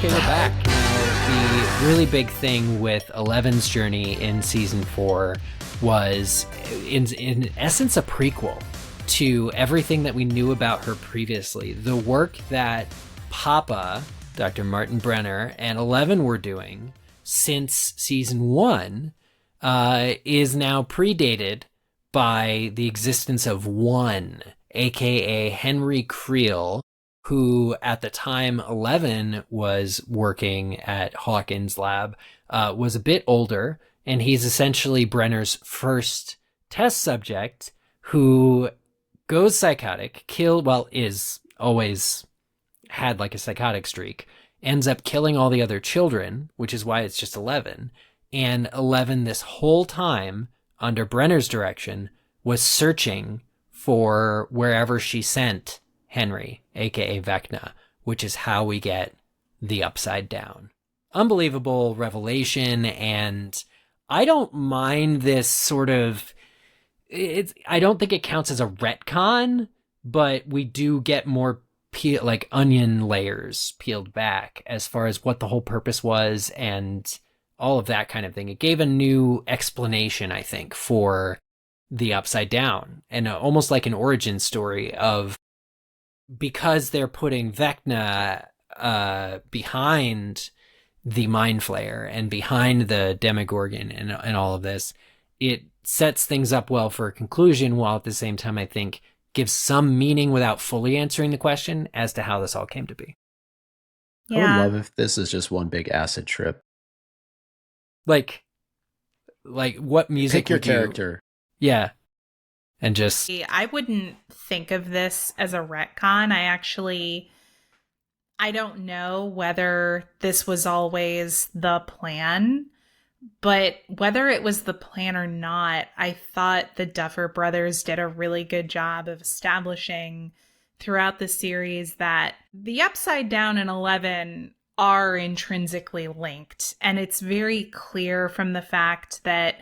Okay, we're back. The really big thing with Eleven's journey in season 4 was, in essence, a prequel to everything that we knew about her previously. The work that Papa, Dr. Martin Brenner, and Eleven were doing since season 1 is now predated by the existence of one, aka Henry Creel, who at the time Eleven was working at Hawkins' lab, was a bit older, and he's essentially Brenner's first test subject who goes psychotic, is always had like a psychotic streak, ends up killing all the other children, which is why it's just 11. And 11 this whole time, under Brenner's direction, was searching for wherever she sent Henry, aka Vecna, which is how we get the Upside Down. Unbelievable revelation, and I don't mind this sort of... I don't think it counts as a retcon, but we do get more onion layers peeled back as far as what the whole purpose was and all of that kind of thing. It gave a new explanation, I think, for the Upside Down, and almost like an origin story of, because they're putting Vecna behind the Mind Flayer and behind the Demogorgon and all of this, it sets things up well for a conclusion, while at the same time, I think, gives some meaning without fully answering the question as to how this all came to be. Yeah. I would love if this is just one big acid trip. Like what music? Pick your character. Yeah. And just... I wouldn't think of this as a retcon. I don't know whether this was always the plan, but whether it was the plan or not, I thought the Duffer Brothers did a really good job of establishing throughout the series that the Upside Down and 11 are intrinsically linked. And it's very clear from the fact that,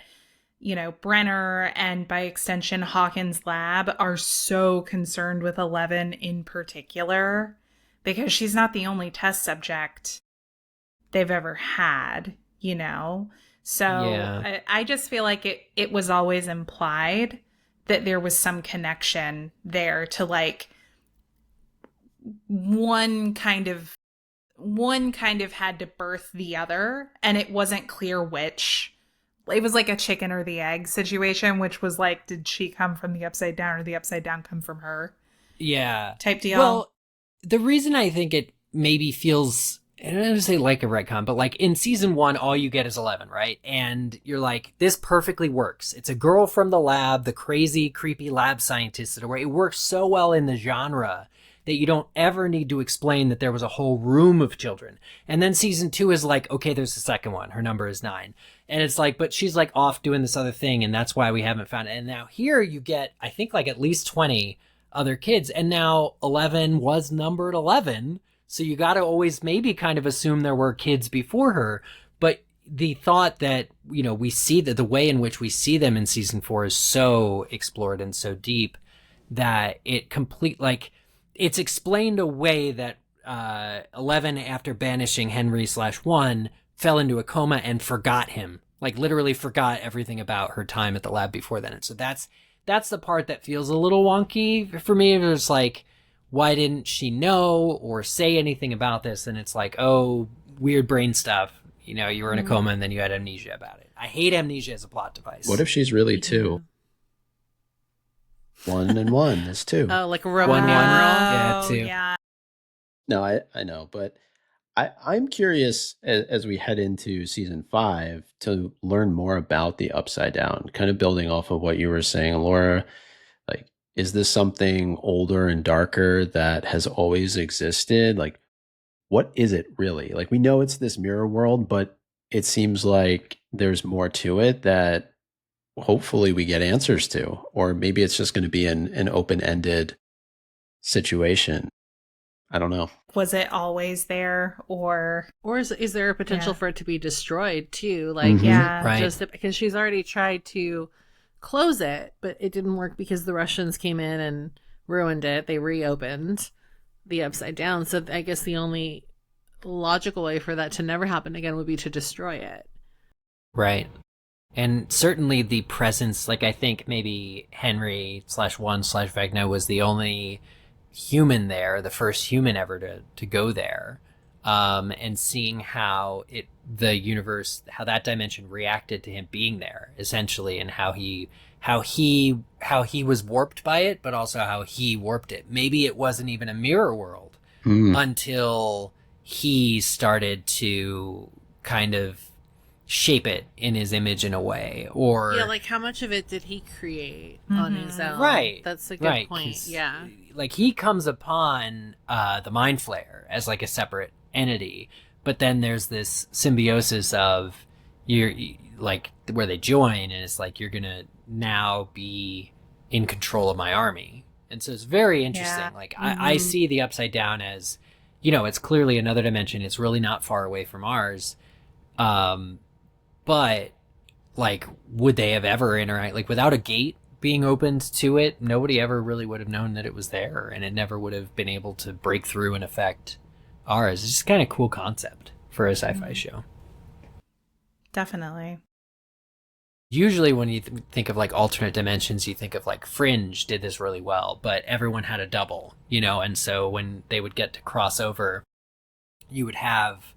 you know, Brenner and by extension Hawkins' lab are so concerned with 11 in particular, because she's not the only test subject they've ever had, you know? So yeah. I just feel like it was always implied that there was some connection there to like one kind of had to birth the other, and it wasn't clear which. It was like a chicken or the egg situation, which was like, did she come from the Upside Down or the Upside Down come from her? Yeah. Type deal. Well, the reason I think it maybe feels, I don't want to say like a retcon, but like in season 1, all you get is 11, right? And you're like, this perfectly works. It's a girl from the lab, the crazy, creepy lab scientist. It works so well in the genre that you don't ever need to explain that there was a whole room of children. And then season 2 is like, okay, there's the second one. Her number is 9. And it's like, but she's like off doing this other thing, and that's why we haven't found it. And now here you get, I think, like at least 20 other kids. And now 11 was numbered 11. So you got to always maybe kind of assume there were kids before her. But the thought that, you know, we see that the way in which we see them in season 4 is so explored and so deep that it's explained away that 11, after banishing Henry/1, fell into a coma and forgot him. Like literally forgot everything about her time at the lab before then. And so that's the part that feels a little wonky for me. It's like, why didn't she know or say anything about this? And it's like, oh, weird brain stuff. You know, you were in a coma and then you had amnesia about it. I hate amnesia as a plot device. What if she's really 2? 1 and 1 is 2. Oh, like a Roman 1 numeral. Yeah, 2. Yeah. No, I know, but I'm curious as we head into season 5 to learn more about the Upside Down, kind of building off of what you were saying, Laura. Like, is this something older and darker that has always existed? Like, what is it really? Like, we know it's this mirror world, but it seems like there's more to it that hopefully we get answers to, or maybe it's just going to be an open-ended situation. I don't know. Was it always there, or is there a potential for it to be destroyed too? Like, Mm-hmm. Yeah. Right. just because she's already tried to close it, but it didn't work because the Russians came in and ruined it. They reopened the Upside Down. So I guess the only logical way for that to never happen again would be to destroy it. Right. And certainly the presence, like I think maybe Henry/1/Vecna was the only human there, the first human ever to go there. And seeing how the universe, how that dimension reacted to him being there, essentially, and how he was warped by it, but also how he warped it. Maybe it wasn't even a mirror world until he started to kind of shape it in his image in a way. Or yeah, like how much of it did he create on his own? Right. That's a good point. Yeah. Like he comes upon the Mind Flayer as like a separate entity, but then there's this symbiosis of you're like where they join, and it's like you're gonna now be in control of my army. And so it's very interesting. Yeah. Like I see the Upside Down as, it's clearly another dimension. It's really not far away from ours. But like, would they have ever interact, like without a gate being opened to it, nobody ever really would have known that it was there, and it never would have been able to break through and affect ours. It's just kind of cool concept for a sci-fi show. Definitely. Usually when you think of like alternate dimensions, you think of like Fringe did this really well, but everyone had a double, and so when they would get to cross over, you would have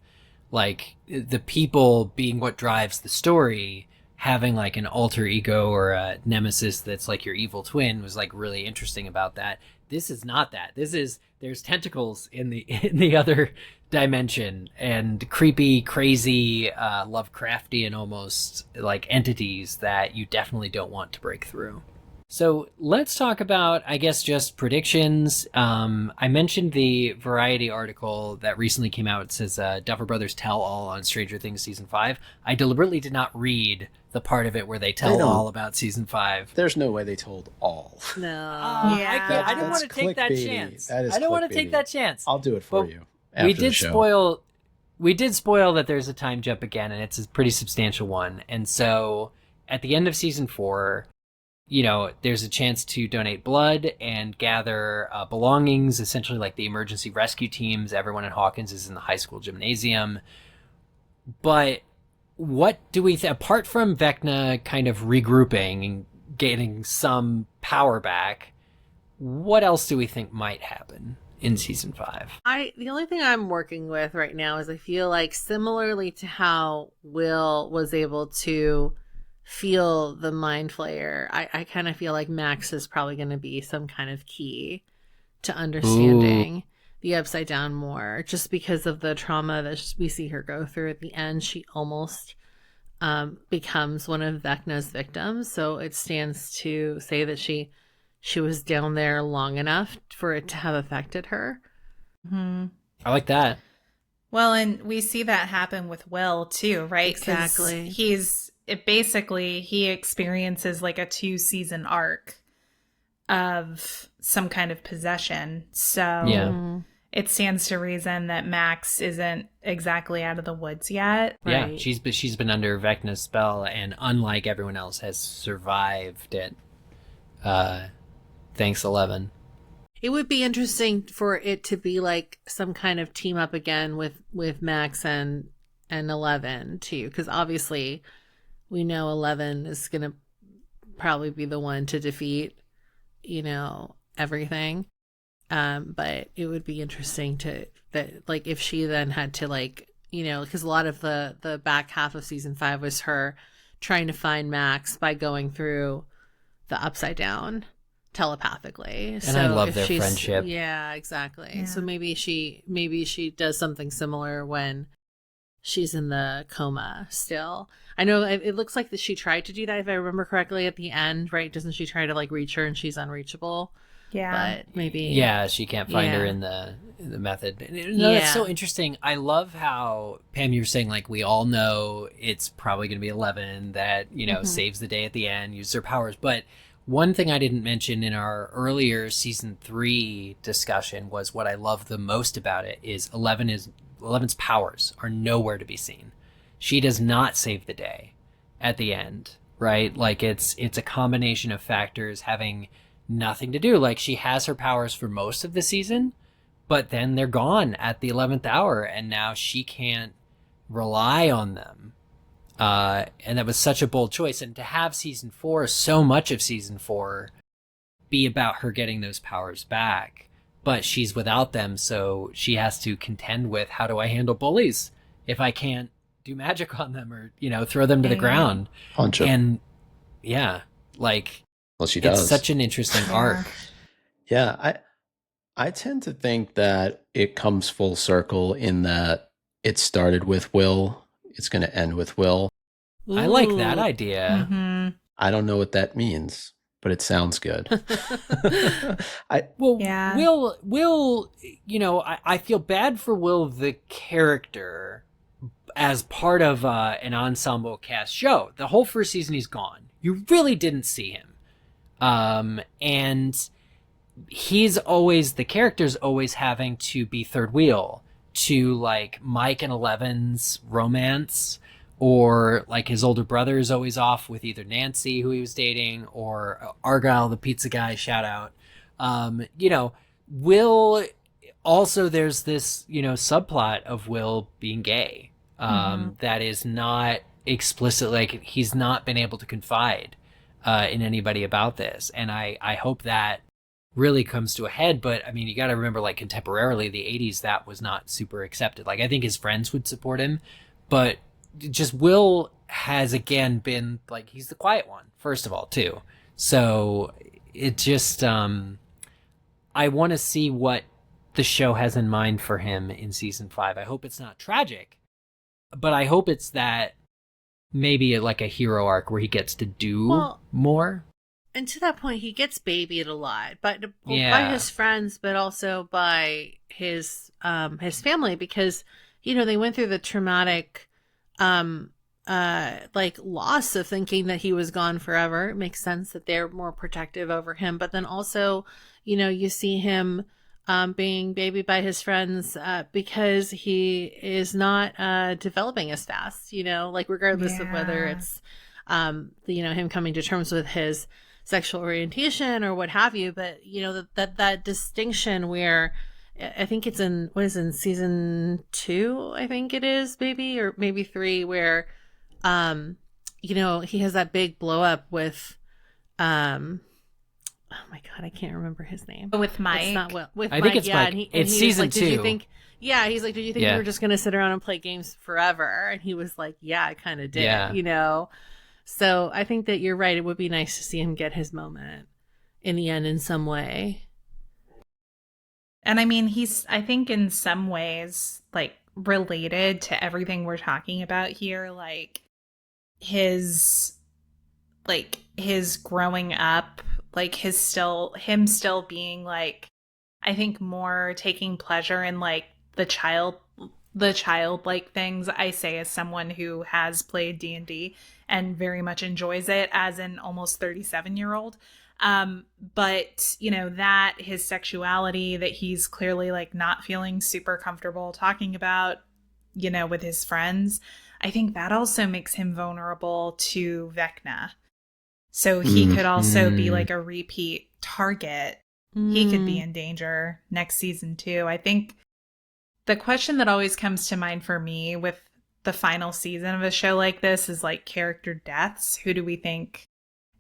like the people being what drives the story, having like an alter ego or a nemesis that's like your evil twin was like really interesting about that. This is not that. There's tentacles in the other dimension, and creepy, crazy, Lovecraftian almost like entities that you definitely don't want to break through. So let's talk about, I guess, just predictions. I mentioned the Variety article that recently came out. It says Duffer Brothers tell all on Stranger Things Season 5. I deliberately did not read the part of it where they tell all about Season 5. There's no way they told all. No. Yeah. I didn't want to take that chance. I don't want to take that chance. I'll do it for But you after the show. We did spoil that there's a time jump again, and it's a pretty substantial one. And so at the end of Season 4... there's a chance to donate blood and gather belongings, essentially like the emergency rescue teams. Everyone in Hawkins is in the high school gymnasium. But what do we apart from Vecna kind of regrouping and getting some power back, what else do we think might happen in Season 5? The only thing I'm working with right now is I feel like similarly to how Will was able to feel the Mind Flayer, I kind of feel like Max is probably going to be some kind of key to understanding the Upside Down more, just because of the trauma that we see her go through. At the end, she almost becomes one of Vecna's victims, so it stands to say that she was down there long enough for it to have affected her. Mm-hmm. I like that. Well, and we see that happen with Will too, right? 'Cause Exactly. he experiences like a 2-season arc of some kind of possession. So it stands to reason that Max isn't exactly out of the woods yet. Yeah, Right. she's been under Vecna's spell, and unlike everyone else, has survived it. Thanks, 11. It would be interesting for it to be like some kind of team up again with Max and 11 too, because obviously we know 11 is going to probably be the one to defeat, everything. But it would be interesting that if she then had to because a lot of the back half of Season 5 was her trying to find Max by going through the Upside Down telepathically. And I love their friendship. Yeah, exactly. Yeah. So maybe she does something similar when she's in the coma still. I know it looks like that she tried to do that, if I remember correctly, at the end, right? Doesn't she try to reach her and she's unreachable? Yeah. But maybe. Yeah, she can't find her in the method. It's so interesting. I love how, Pam, you're saying we all know it's probably going to be 11 that, saves the day at the end, uses her powers. But one thing I didn't mention in our earlier Season 3 discussion was what I love the most about it is 11's powers are nowhere to be seen. She does not save the day at the end, right? It's a combination of factors having nothing to do. She has her powers for most of the season, but then they're gone at the 11th hour, and now she can't rely on them. And that was such a bold choice. And to have season 4, so much of season 4, be about her getting those powers back, but she's without them, so she has to contend with, how do I handle bullies if I can't do magic on them, or, you know, throw them to the ground? Punch 'em. And yeah, like, Well, she does. it's such an interesting arc. Yeah, I tend to think that it comes full circle in that it started with Will. It's going to end with Will. I like that idea. Mm-hmm. I don't know what that means, but it sounds good. Well, Yeah. Will, you know, I feel bad for Will the character as part of an ensemble cast show. The whole first season he's gone. You really didn't see him. And he's always, the character's always having to be third wheel to, like, Mike and Eleven's romance, or like his older brother is always off with either Nancy, who he was dating, or Argyle, the pizza guy, shout out. You know, Will, also there's this, you know, subplot of Will being gay, that is not explicit, like, he's not been able to confide in anybody about this. And I hope that really comes to a head. But I mean, you got to remember, like, contemporarily, the 80s, that was not super accepted. Like, I think his friends would support him, but just Will has again been, like, he's the quiet one, first of all, too. So it just, I want to see what the show has in mind for him in season 5. I hope it's not tragic, but I hope it's that maybe like a hero arc where he gets to do more. And to that point, he gets babied a lot, but by Yeah. his friends, but also by his family, because, you know, they went through the traumatic, like, loss of thinking that he was gone forever. It makes sense that they're more protective over him, but then also, you know, you see him being babied by his friends because he is not developing as fast, you know, like, regardless of whether it's you know, him coming to terms with his sexual orientation or what have you. But, you know, that distinction where I think it's in, what is it, in season 2, I think it is, maybe, or maybe 3, where you know, he has that big blow up with oh my god, I can't remember his name. With Mike. It's not Will. With I Mike, think it's yeah. Mike. And he It's was season like, Did you 2. think? Yeah, he's like, did you think Yeah. we were just gonna sit around and play games forever? And he was like, yeah, I kind of did. Yeah. You know. So I think that you're right. It would be nice to see him get his moment in the end in some way. And I mean, he's, I think, in some ways, like, related to everything we're talking about here. Like, his growing up, like, him still being, like, I think more taking pleasure in, like, the childlike things. I say, as someone who has played D&D and very much enjoys it as an almost 37-year-old. But, you know, that his sexuality that he's clearly, like, not feeling super comfortable talking about, you know, with his friends, I think that also makes him vulnerable to Vecna. So he could also be, like, a repeat target. He could be in danger next season too. I think the question that always comes to mind for me with the final season of a show like this is, like, character deaths. Who do we think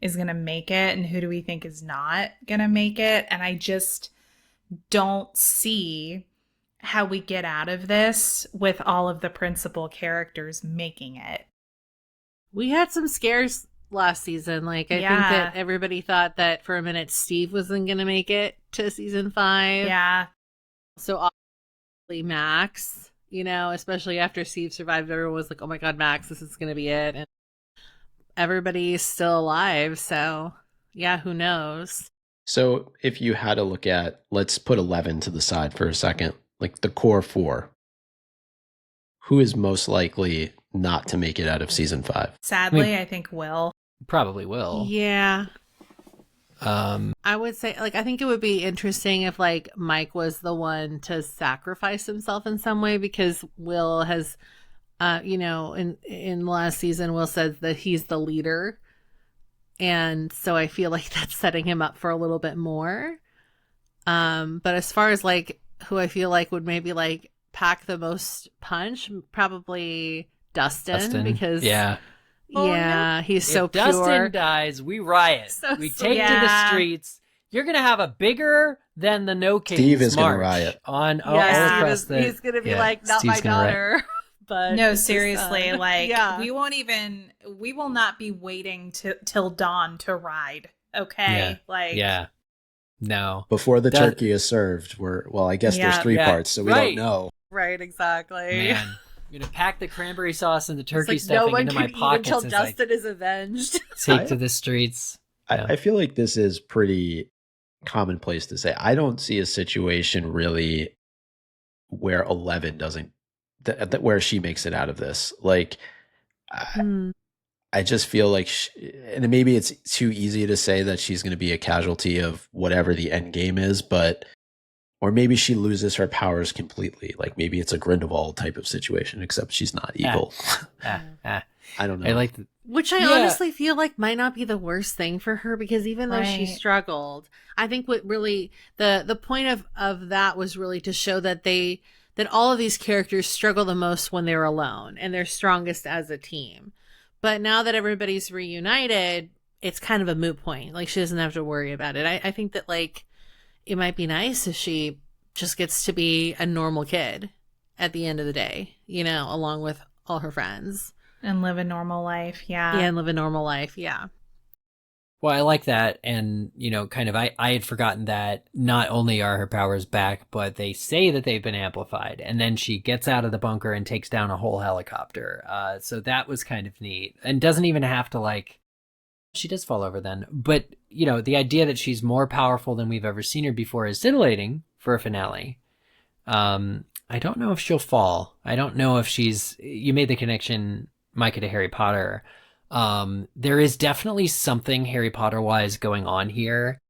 is going to make it, and who do we think is not going to make it? And I just don't see how we get out of this with all of the principal characters making it. We had some scares last season. Like, I think that everybody thought that for a minute Steve wasn't going to make it to season 5. Yeah. So obviously Max, you know, especially after Steve survived, everyone was like, oh my god, Max, this is going to be it. And everybody's still alive. So yeah, who knows? So if you had to look at, let's put 11 to the side for a second, like the core 4, who is most likely not to make it out of season 5? Sadly, I think Will. Probably will. Yeah. I would say, like, I think it would be interesting if, like, Mike was the one to sacrifice himself in some way, because Will has, you know, in last season, Will says that he's the leader. And so I feel like that's setting him up for a little bit more. But as far as, like, who I feel like would maybe like pack the most punch, probably Dustin. Because yeah. He's so if pure. Dustin dies, we riot. So we sweet. take to the streets. You're gonna have a bigger than the No Kings Steve is march gonna riot on all Yeah. across the. He's gonna be like, not Steve's my gonna riot. daughter. But No, it's his seriously, son. like Yeah. we will not be waiting till dawn to ride. Okay, Yeah. No. before the That- turkey is served. I guess there's Yeah. 3 Yeah, parts, so we right. don't know. Right, exactly. Man, I'm gonna pack the cranberry sauce and the It's turkey like stuffing no one into my can eat pockets until as I Dustin is avenged. take to the streets. Yeah. I feel like this is pretty commonplace to say. I don't see a situation really where 11 doesn't, where she makes it out of this. Like, I just feel like, and maybe it's too easy to say that she's going to be a casualty of whatever the end game is, or maybe she loses her powers completely. Like maybe it's a Grindelwald type of situation, except she's not evil. I don't know. I like the, Which I honestly feel like might not be the worst thing for her, because even though she Right. struggled, I think what really the point of that was really to show that that all of these characters struggle the most when they're alone and they're strongest as a team. But now that everybody's reunited, it's kind of a moot point. Like she doesn't have to worry about it. I think that like it might be nice if she just gets to be a normal kid at the end of the day, along with all her friends. and live a normal life. Yeah, and live a normal life. Yeah. well, I like that, and kind of I had forgotten that not only are her powers back, but they say that they've been amplified, and then she gets out of the bunker and takes down a whole helicopter. So that was kind of neat, and doesn't even have to like. She does fall over then, but the idea that she's more powerful than we've ever seen her before is titillating for a finale. I don't know if she'll fall. I don't know if she's. You made the connection, Micah, to Harry Potter. There is definitely something Harry Potter wise going on here,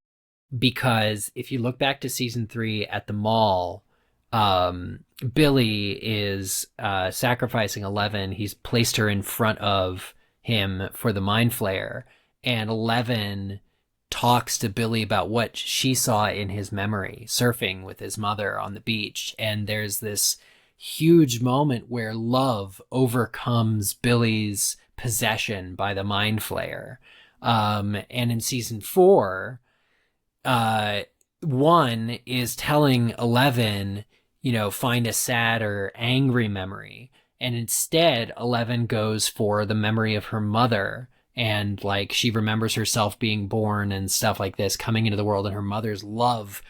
because if you look back to season 3 at the mall, Billy is sacrificing 11. He's placed her in front of him for the mind flayer, and 11 talks to Billy about what she saw in his memory, surfing with his mother on the beach. And there's this huge moment where love overcomes Billy's possession by the mind flayer. And in season 4, 1 is telling 11, find a sad or angry memory. And instead 11 goes for the memory of her mother. And like she remembers herself being born and stuff like this, coming into the world, and her mother's love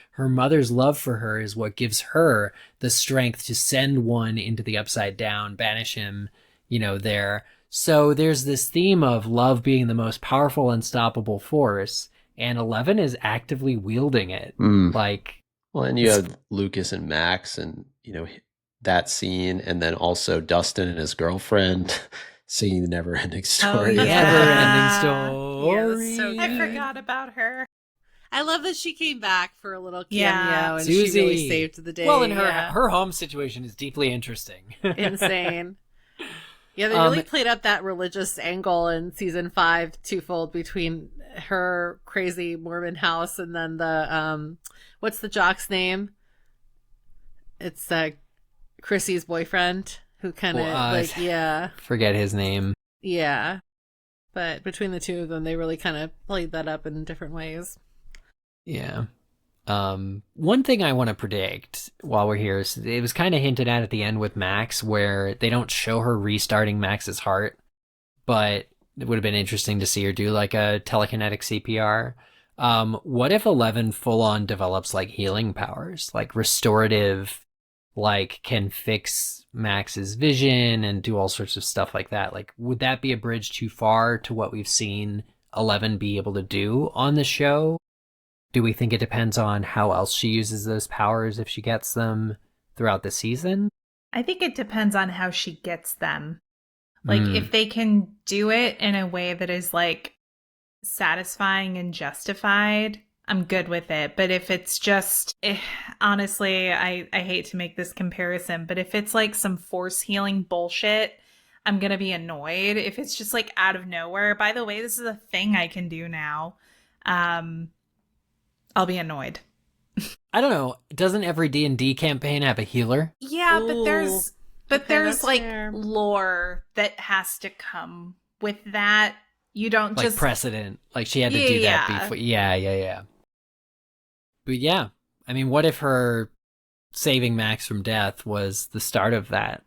for her is what gives her the strength to send 1 into the upside down, banish him, there. So there's this theme of love being the most powerful, unstoppable force, and 11 is actively wielding it. Well, and you have Lucas and Max, and that scene, and then also Dustin and his girlfriend singing the Never-Ending Story. yeah. Never-ending story. Yeah, that's so I good. forgot about her. I love that she came back for a little cameo Yeah. and Susie. she really saved the day. Well, and Yeah. her home situation is deeply interesting. Insane. Yeah, they really played up that religious angle in season 5 twofold between her crazy Mormon house and then the what's the jock's name? It's Chrissy's boyfriend who kind of Forget his name. Yeah. But between the two of them, they really kind of played that up in different ways. Yeah. One thing I want to predict while we're here is it was kind of hinted at the end with Max, where they don't show her restarting Max's heart, but it would have been interesting to see her do like a telekinetic CPR. What if 11 full on develops like healing powers, like restorative, like can fix Max's vision and do all sorts of stuff like that? Like, would that be a bridge too far to what we've seen 11 be able to do on the show? Do we think it depends on how else she uses those powers if she gets them throughout the season? I think it depends on how she gets them. Like, if they can do it in a way that is like satisfying and justified, I'm good with it. But if it's just, honestly, I hate to make this comparison, but if it's like some force healing bullshit, I'm going to be annoyed. If it's just like out of nowhere, by the way, this is a thing I can do now, I'll be annoyed. I don't know. Doesn't every D&D campaign have a healer? Yeah, Ooh. but there's Okay, there's that's like fair. lore that has to come with that. You don't Like just precedent. Like she had to do that Yeah. before. Yeah. But yeah, I mean, what if her saving Max from death was the start of that?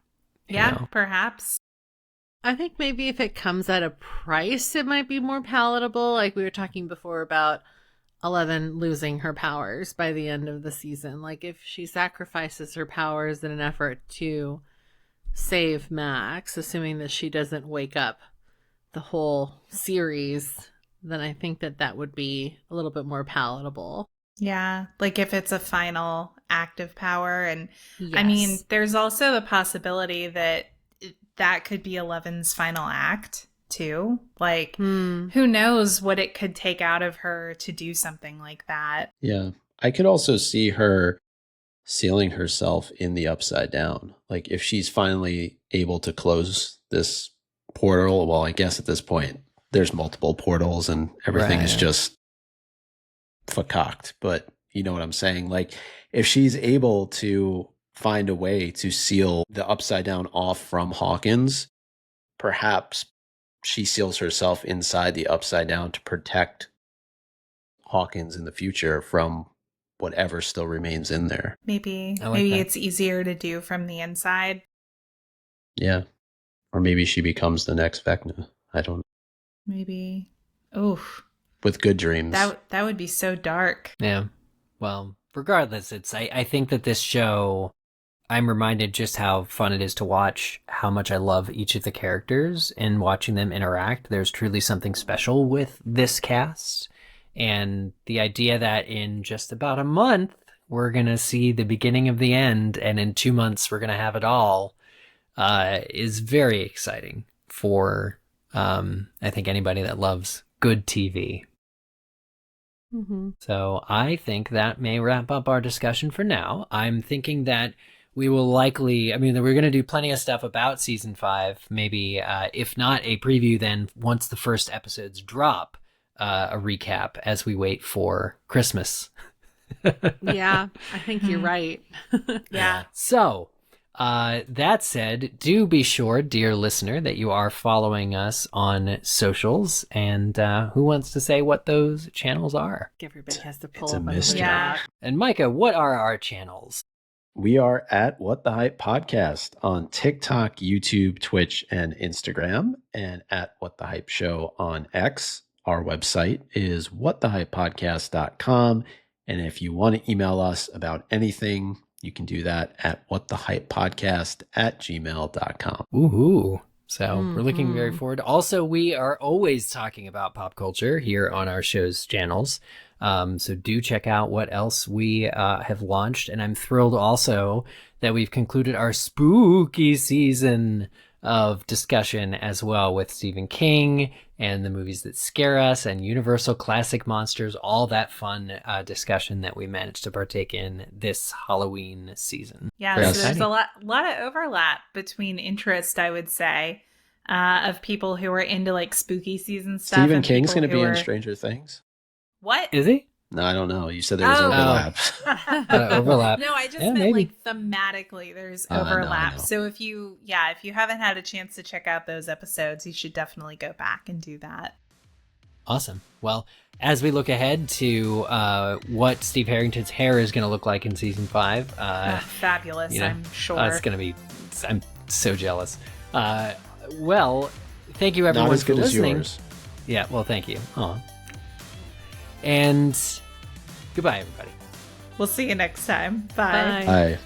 You know? perhaps. I think maybe if it comes at a price, it might be more palatable. Like we were talking before about 11 losing her powers by the end of the season. Like if she sacrifices her powers in an effort to save Max, assuming that she doesn't wake up the whole series, then I think that that would be a little bit more palatable. Yeah, like if it's a final active power. And I Yes. mean, there's also the possibility that that could be Eleven's final act too. Like, who knows what it could take out of her to do something like that. Yeah. I could also see her sealing herself in the upside down. Like if she's finally able to close this portal, well, I guess at this point there's multiple portals and everything is Right. just fucked. But you know what I'm saying? Like if she's able to find a way to seal the upside down off from Hawkins, perhaps she seals herself inside the upside down to protect Hawkins in the future from whatever still remains in there. Maybe I like that. it's easier to do from the inside. Yeah. Or maybe she becomes the next Vecna. I don't know. Maybe. Oof. With good dreams. That would be so dark. Yeah. Well, regardless, I think that this show, I'm reminded just how fun it is to watch, how much I love each of the characters and watching them interact. There's truly something special with this cast. And the idea that in just about a month, we're going to see the beginning of the end, and in 2 months, we're going to have it all, is very exciting for, I think, anybody that loves good TV. Mm-hmm. So I think that may wrap up our discussion for now. I'm thinking that we will likely, I mean, we're going to do plenty of stuff about season 5, maybe, if not a preview, then once the first episodes drop, a recap as we wait for Christmas. Yeah, I think you're right. Yeah. So, that said, do be sure, dear listener, that you are following us on socials. And who wants to say what those channels are? Everybody has to pull It's a up on mystery. Yeah. And Micah, what are our channels? We are at What the Hype Podcast on TikTok, YouTube, Twitch, and Instagram, and at What the Hype Show on X. Our website is whatthehypepodcast.com. And if you want to email us about anything, you can do that at whatthehypepodcast@gmail.com. Woohoo. So we're looking very Mhm. forward. Also, we are always talking about pop culture here on our show's channels. So do check out what else we have launched. And I'm thrilled also that we've concluded our spooky season of discussion as well with Stephen King and the movies that scare us and Universal classic monsters, all that fun discussion that we managed to partake in this Halloween season. Yeah, Very so there's exciting. a lot of overlap between interest, I would say, of people who are into like spooky season stuff. Stephen and King's people going to be who in are- Stranger Things? What? Is he? No, I don't know. You said there was Oh. overlap. Overlap. No, I just Yeah, meant maybe. like thematically there's I know, I overlap. know. So if you haven't had a chance to check out those episodes, you should definitely go back and do that. Awesome. Well, as we look ahead to what Steve Harrington's hair is going to look like in season 5, Fabulous, you know, I'm sure. it's going to be, I'm so jealous. Well, thank you Not everyone as for good as listening. yours. Yeah, well, thank you. Aw. And goodbye, everybody. We'll see you next time. Bye. Bye. Hi.